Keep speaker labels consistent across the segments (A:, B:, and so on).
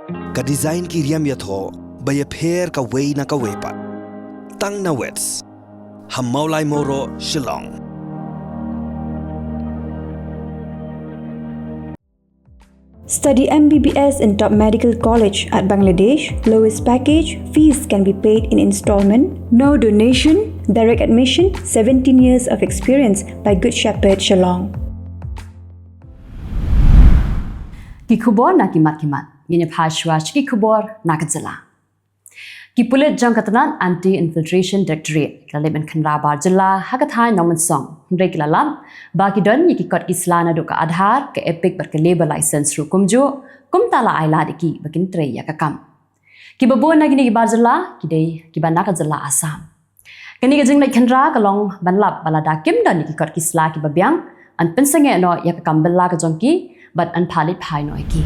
A: Ka design ki riam yatho baya pher ka wei na ka wepat. Tang na wets. Ham maulai moro Shillong.
B: Study MBBS in top medical college at Bangladesh. Lowest package. Fees can be paid in installment. No donation. Direct admission. 17 years of experience by Good Shepherd Shillong.
C: Ki Khubor na kimat-kimat. Ngine phashwa ki Khubor na Jylla. Ki pulit jang katanan anti-infiltration directorate kalaban khanra bar Jylla hakathai noman song hndrei kilalam baki don yiki kot islana do ka adhar ke epic bar ke labor license ru kumjo kumtala aila diki bakin trei ya kakam ki babon na gini bar Jylla ki dei ki banaka Jylla Assam kani gajing lai khanra kalong banlap balada kim don yiki kot kisla ki babyang an pensange no ya kakam bella ka jongki but an phalit phai no ki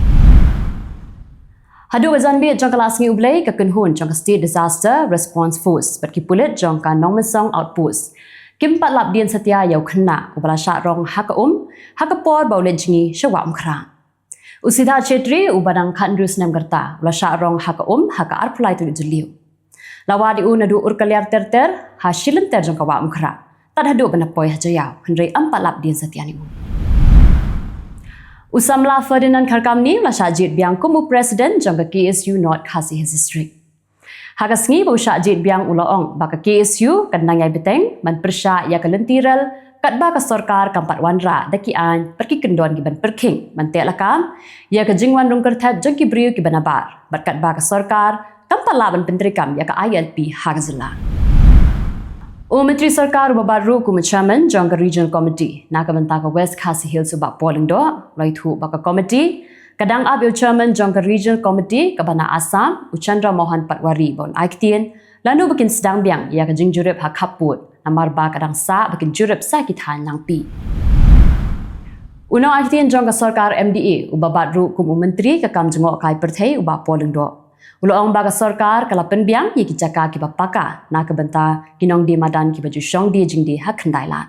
C: Hadu wazanbi jong kelas ngi ublay ka kunhun jong State Disaster Response Force bat ki pulit jong ka Nomansong Outpost kim pat lap dien setia yau khna ubala sha rong haka por baulet jingi shawa khra usida chetri ubadang khandrus nam garta ula sha rong haka arpulai tu Jylliew lawadi unadu urkalyar terter ha shilin ter jong ka wa khra tad hadu banapoi hajayaw khandrei am pat lap dien setia ni Usamla Ferdinand Kharkamni la Shajit Biang kumu President jangka KSU North Khasi Hills District. Hagasngi bau Shajit Biang ulaong baka KSU kadnangai beteng man persya ya kalentiral kat baka sorkar kampat wanra daki an perki kendon giban perking man tek lakam ya ka jingwan rungker that jangki briu ki banabar bat kat baka sorkar kampat laban pentrikam ya ka ILP Hagazilla. Menteri Sarkar babaru kumu chairman jangka regional committee naka bantaka West Khasi Hills ubak polling do laitu baka committee kadang abil chairman jangka regional committee kabana Assam Uchandra Mohan Patwari bon aiktien lanu bakin sedang biang ya ka jingjurip ha kaput namar ba kadang sa bakin jurip sa kithan nang pi Una aiktien jangka Sarkar MDA ubabaru kumu menteri ka kam jengok kai Pyrthei ubak polling do Uloong baga sorkar kala penbiang ye ki jaka ki bapaka na ke benta kinong di madan ki baju syong di jing di hak kendailan.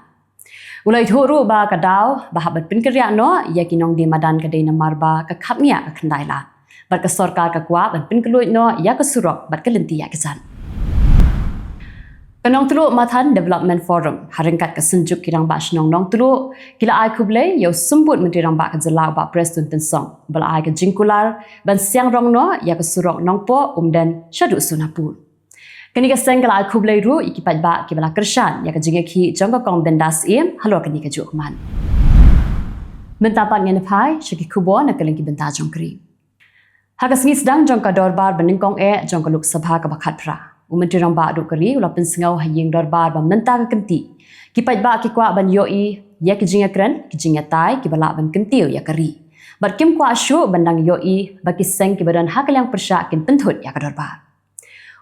C: Ulai thuru ba ka daw ba habat pinkerya no ye kinong di madan ka dei na marba ka khapnya ka kendailan. Bat ka sorkar ka kwa ban pinkeluit no ya ka surok bat ka lenti ya kesan. Kanong tulu Mathan Development Forum haringkat ka senjuk kirang ba snong nong tulu kila ai kublai yo sumbut menteri rang ba ka Jylla ba president tensong bal ai ka jingkular ban siang rong no ya ka surok nong po umdan syadu sunapur kani ka seng kala ai kublai ru ikipat ba ki bala kershan ya ka jingeki jangka kong bendas im halo kani ka jukman mentapat ngene phai shiki Khubor na Kylleng ki benta jongkri hagasngi sedang jangka dorbar beningkong jangka lok sabha ka bakhat pra Menteri rang ba duk keri ula pensengau haying dorbar ba menta ka kenti kipat ba ki kwa ban yoi ya ki jinga kren ki jinga tai ki bala ban kentiu ya keri bat kim kwa shu bandang yoi ba ki seng ki badan hakalyang persya kin penthut ya ka dorbar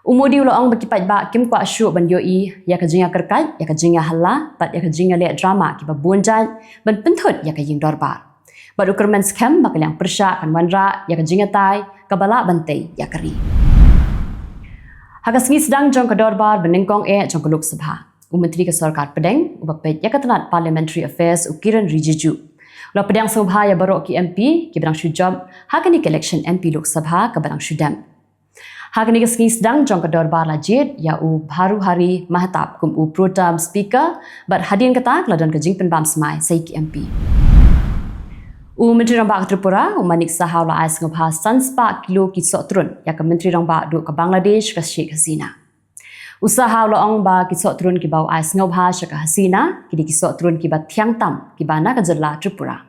C: umudi ula ong ba kipat ba kim kwa shu ban yoi ya ka jinga kerkai ya ka jinga hala bat ya ka jinga le drama ki ba bunjan ban penthut ya ka ying dorbar bat ukermen scam ba kalyang persya kan wanra ya ka jinga tai ka bala bantai ya keri Hagasngi sedang jong ka dorbar beningkong jong ka Lok Sabha. Menteri ka Sarkar Pedeng ubapet ya katanat Parliamentary Affairs ukiran Rijiju. Ula pedang Sabha ya barok ki MP ki barang syujab hakani election MP Lok Sabha ka barang syudam. Hakani gasngi sedang jong ka dorbar lajit ya baru hari mahatap kum pro tem speaker bat hadian kata ladon ka jingpen bam semai sai ki MP. Menteri Rang Tripura manik sahau la ais ngobha sanspa kilo ki sotrun ya ka Menteri Rang duk ka Bangladesh ka Sheikh Hasina. Usaha la ong ba ki sotrun ki bau ais ngobha ka Hasina ki ki sotrun ki ba thiang tam ki bana ka Jylla Tripura.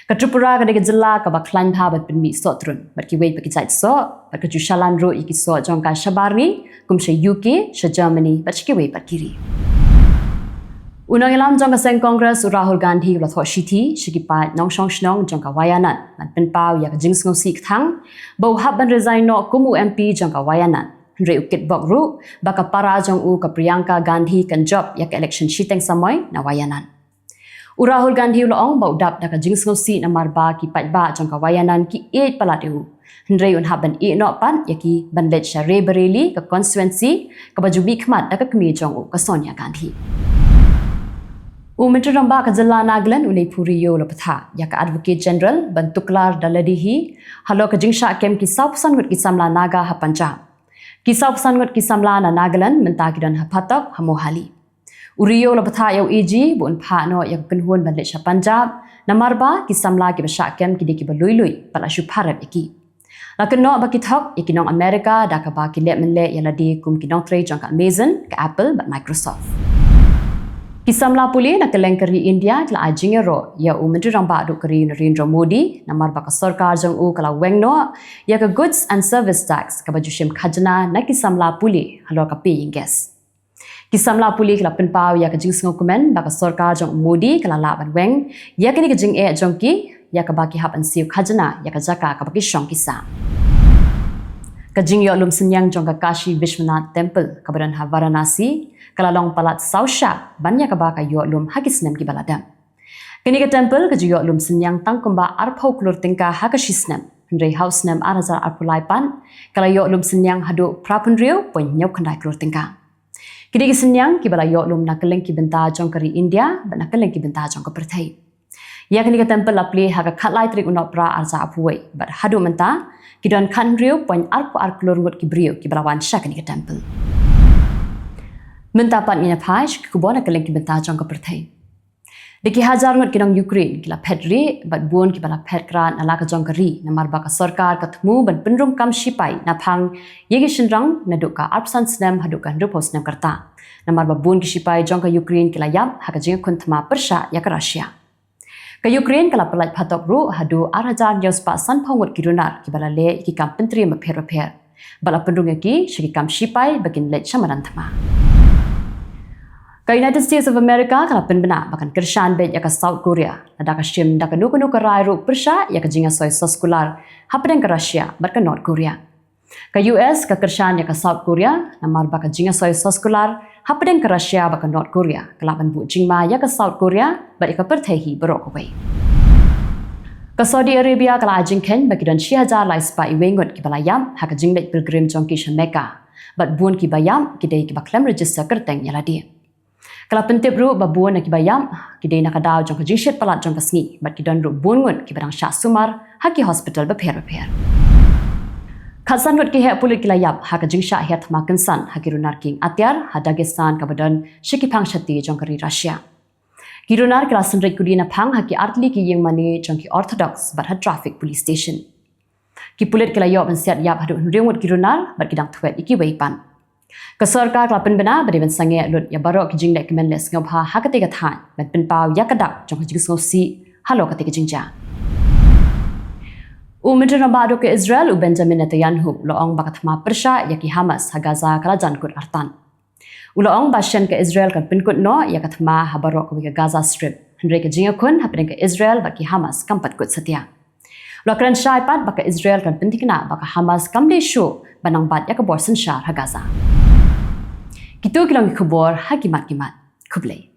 C: Ka Tripura ka de Jylla ka ba klan bha bat pinmi sotrun bat ki wei pa ki chait so bat ka jushalan ro iki so jong ka Shabari kum she UK she Germany bat ki wei pat kiri. Unang ilam jong ka Seng Congress Rahul Gandhi ula tho shiti shikipat nong shong shnong jong ka Wayanan man penpau ya ka jingsngo sik thang bau hab ban resign no kumu MP jong ka Wayanan hre ukit bok ru baka para jong u ka Priyanka Gandhi kan job ya ka election shiteng samoy na Wayanan Rahul Gandhi ula ong bau dap da ka jingsngo si na marba ki pat ba jong ka Wayanan ki 8 palateu hre un hab ban no pan ya ki ban let share Bareli ka constituency ka bajubi khmat da ka kmi jong u ka Sonia Gandhi Menteri Ramba ke Jylla Nagaland ulai Puriyo Lopatha ya ke Advocate General bentuklar daladihi halo ke jingsha kem kisau pesan ngut kisamla naga hapanca. Kisau pesan ngut kisamla na Nagaland mentaki dan hapatok hamohali. Uriyo Lopatha yau iji bun pha no ya kenhun bandlet Punjab namarba kisamla ke besha kem kidi ki balui-lui pala syupharap iki. Lakin no baki thok ikinong Amerika da ka ba kilet menle ya ladi kum kinong trade jong ka Amazon ke Apple bat Microsoft. Kisamla puli na Kylleng keri India kala ajing ro ya Menteri Ramba duk keri Narendra Modi namar baka sarkar jong kala wengno ya ke goods and service tax ka bajushim khajna na kisamla puli halo ka paying guest. Kisamla puli kala penpau ya ke jing komen baka sarkar jong Modi kala laban weng ya ke ni ke jing jong ki ya ka baki hap an siu khajna ya ka jaka ka baki shong kisa. Kajing yo lum senyang jong ka Kashi Vishwanath Temple ka badan ha Varanasi kala long palat sausha banya ka baka yo lum hagisnem ki baladam. Kini ka temple ka yo lum senyang tangkumba arpau klur tingka hakashisnem hendrei house nem arazar arpulai pan kala yo lum senyang hadu prapunriu pon nyau kandai klur tingka. Kini ka senyang ki bala yo lum na Kylleng ki benta jong kari India ban na Kylleng ki benta jong ka Pyrthei. Ya kini ka temple lapli ha ka khatlai trik unok pra arza apuai bat hadu menta ki don khandriu pon arpu arklur ngut ki brio ki balawan sha kini ka temple. Menta pat ina page Khubor na Kylleng ki benta jong ka Pyrthei. Diki hajar ngut kinong Ukraine kila petri bat buon ki bala petkran ala ka jong kari na marba ka sarkar ka thmu ban penrum kam shipai na phang yegi shinrang na duka arpsan snem hadukan rupos nem karta na marba buon ki shipai jong ka Ukraine kila yam ha ka jing kun thma persha ya ka Russia. Ka Ukraine kala pelat phatok ru hadu arajar news pa san phongot kirunar ki bala le ki kam pentri ma pher bala pendung ki shiki kam shipai bakin let chamaran thma. Ka United States of America kala penbena bakan kershan bet ya ka South Korea ada ka shim da ka nukunu ka rai ru persha ya ka jinga soy soskular hapden ka Russia bat ka North Korea. Ka US ka kershan ya ka South Korea namar ba ka jinga soy soskular hapden ka Russia ba ka North Korea kala ban bu jingma ya ka South Korea bat ka Pyrthei hi barok away. Ka Saudi Arabia kala ajing ken ba ki don 6000 lai spa iwengot ki balayam ha ka jinglet pilgrim jong ki Mecca bat buon ki bayam ki dei ki ba claim register kerteng ya ladi. Kala pentip ru ba buon na ki bayam ki dei na ka daw jong ka jingshet palat jong ka sngi bat ki don ru buon ngut ki barang sha sumar ha ki hospital ba pher. Khasan ngut ki he pulit ki layap ha ka jingsha he thma kansan ha ki runar king atyar ha Dagestan ka badan shikipang shati jong kari Russia. Ki runar kala sanrek kudi na phang ha ki artli ki yeng mani jong ki orthodox bat ha traffic police station. Ki pulit ki layap ban siat yap hadu ringut ki runar bat ki dang thwet iki weipan. Ka sarkar kala penbena bari ban sange lut ya barok ki jinglek men les ngop ha ha ka te ka than ban penpau yakadak jong ki jing si halo ka te ka jingja. Menteri Ramba ke Israel Benjamin Netanyahu loong bakathma persha ya ki Hamas ha Gaza kala jankut artan. Uloong basyan ke Israel kan pinkut no ya kathma ha barok ke Gaza Strip hendrei ke jinga kun ha ke Israel ba ki Hamas kampat kut satya. Lokran shai pat baka Israel kan pintikna baka Hamas kamde show banang bat ya ke borsan shar ha Gaza. Kitu kilong Khubor ha kimat kublai.